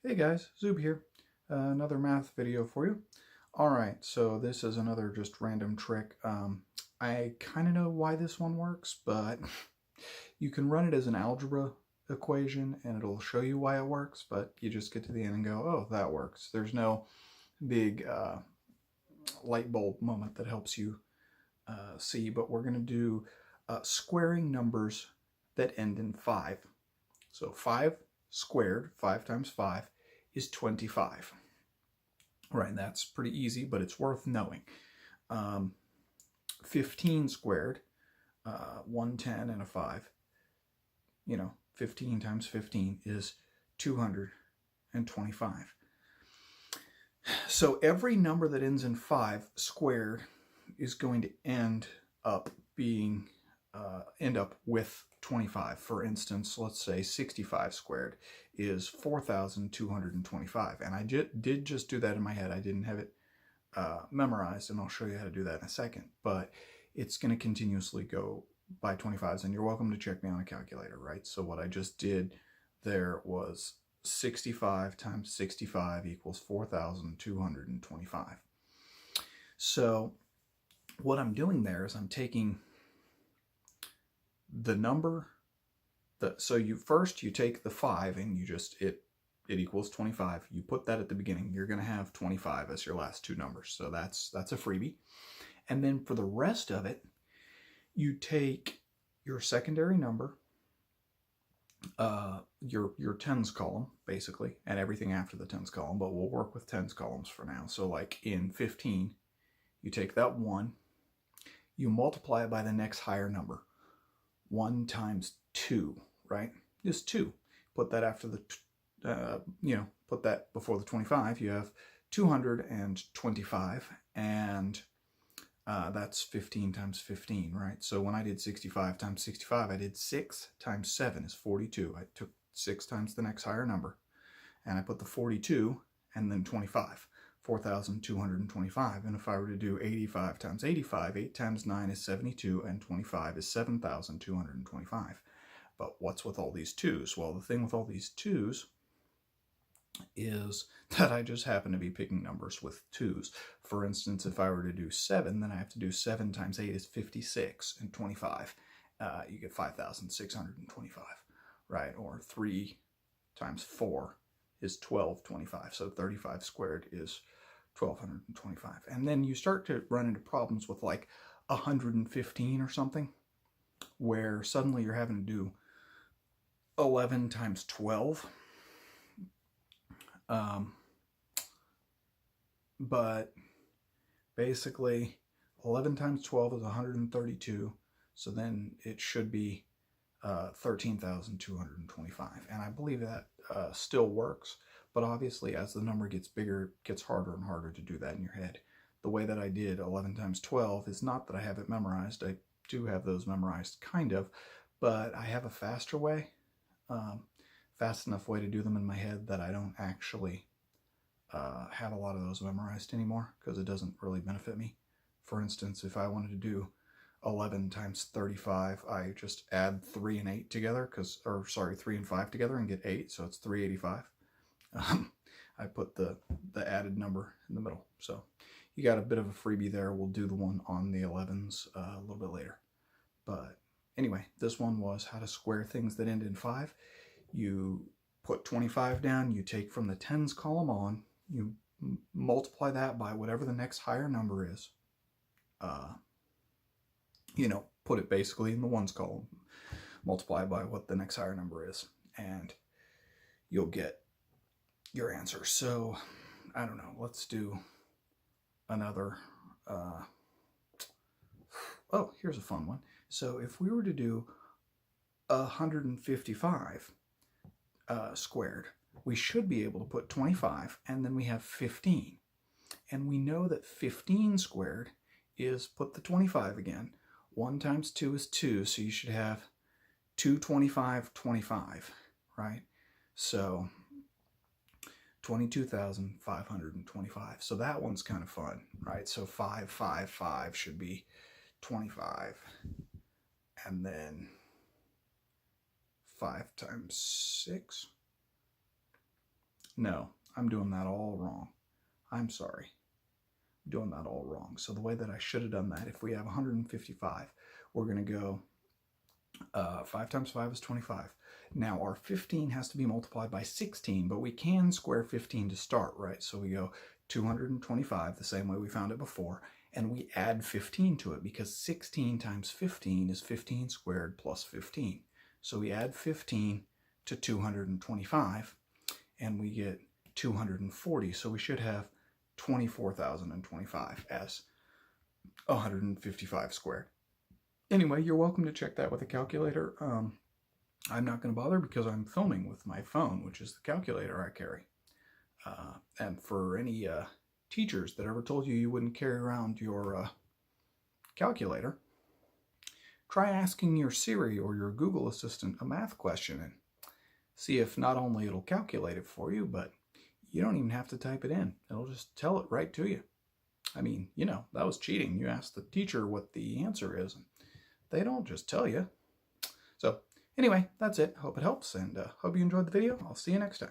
Hey guys, Zub here. Another math video for you. Alright, so this is another just random trick. I kind of know why this one works, but you can run it as an algebra equation and it'll show you why it works, but you just get to the end and go, oh, that works. There's no big light bulb moment that helps you see, but we're going to do squaring numbers that end in 5. So 5 squared, 5 times 5, is 25. Right, that's pretty easy, but it's worth knowing. 15 squared, 110 and a 5, 15 times 15 is 225. So every number that ends in 5 squared is going to end up with 25. For instance, let's say 65 squared is 4,225. And I did just do that in my head. I didn't have it memorized, and I'll show you how to do that in a second. But it's going to continuously go by 25s, and you're welcome to check me on a calculator, right? So what I just did there was 65 times 65 equals 4,225. So what I'm doing there is I'm taking the number so you take the 5 and you just it equals 25. You put that at the beginning. You're going to have 25 as your last two numbers. So that's a freebie. And then for the rest of it, you take your secondary number, your tens column basically, and everything after the tens column, but we'll work with tens columns for now. So like in 15, you take that 1, you multiply it by the next higher number. 1 times 2, right, is 2. Put that after the, put that before the 25. You have 225, and that's 15 times 15, right? So when I did 65 times 65, I did 6 times 7 is 42. I took 6 times the next higher number, and I put the 42 and then 25. 4,225. And if I were to do 85 times 85, 8 times 9 is 72, and 25 is 7,225. But what's with all these 2's? Well, the thing with all these 2's is that I just happen to be picking numbers with 2's. For instance, if I were to do 7, then I have to do 7 times 8 is 56, and 25. You get 5,625, right? Or 3 times 4 is 1225. So 35 squared is 1,225. And then you start to run into problems with like 115 or something, where suddenly you're having to do 11 times 12. But basically 11 times 12 is 132. So then it should be 13,225. And I believe that still works. But obviously, as the number gets bigger, it gets harder and harder to do that in your head. The way that I did 11 times 12 is not that I have it memorized. I do have those memorized, kind of, but I have a faster way, fast enough way to do them in my head that I don't actually have a lot of those memorized anymore, because it doesn't really benefit me. For instance, if I wanted to do 11 times 35, I just add 3 and 8 together, 3 and 5 together and get 8, so it's 385. I put the added number in the middle. So you got a bit of a freebie there. We'll do the one on the 11s a little bit later. But anyway, this one was how to square things that end in 5. You put 25 down, you take from the tens column on, you multiply that by whatever the next higher number is. Put it basically in the ones column, multiply by what the next higher number is, and you'll get your answer. So I don't know, let's do another oh, here's a fun one. So if we were to do 155 squared, we should be able to put 25, and then we have 15, and we know that 15 squared is, put the 25 again, 1 times 2 is 2, so you should have 225, 25, right? So 22,525. So that one's kind of fun, right? So 555 should be 25, and then 5 times 6 No, I'm doing that all wrong. I'm sorry. I'm doing that all wrong. So the way that I should have done that, if we have 155, we're going to go 5 times 5 is 25. Now our 15 has to be multiplied by 16, but we can square 15 to start, right? So we go 225, the same way we found it before, and we add 15 to it because 16 times 15 is 15 squared plus 15. So we add 15 to 225, and we get 240. So we should have 24,025 as 155 squared. Anyway, you're welcome to check that with a calculator. I'm not going to bother because I'm filming with my phone, which is the calculator I carry. And for any teachers that ever told you you wouldn't carry around your calculator, try asking your Siri or your Google Assistant a math question and see if not only it'll calculate it for you, but you don't even have to type it in. It'll just tell it right to you. I mean, you know, that was cheating. You ask the teacher what the answer is, and they don't just tell you. So anyway, that's it. Hope it helps, and hope you enjoyed the video. I'll see you next time.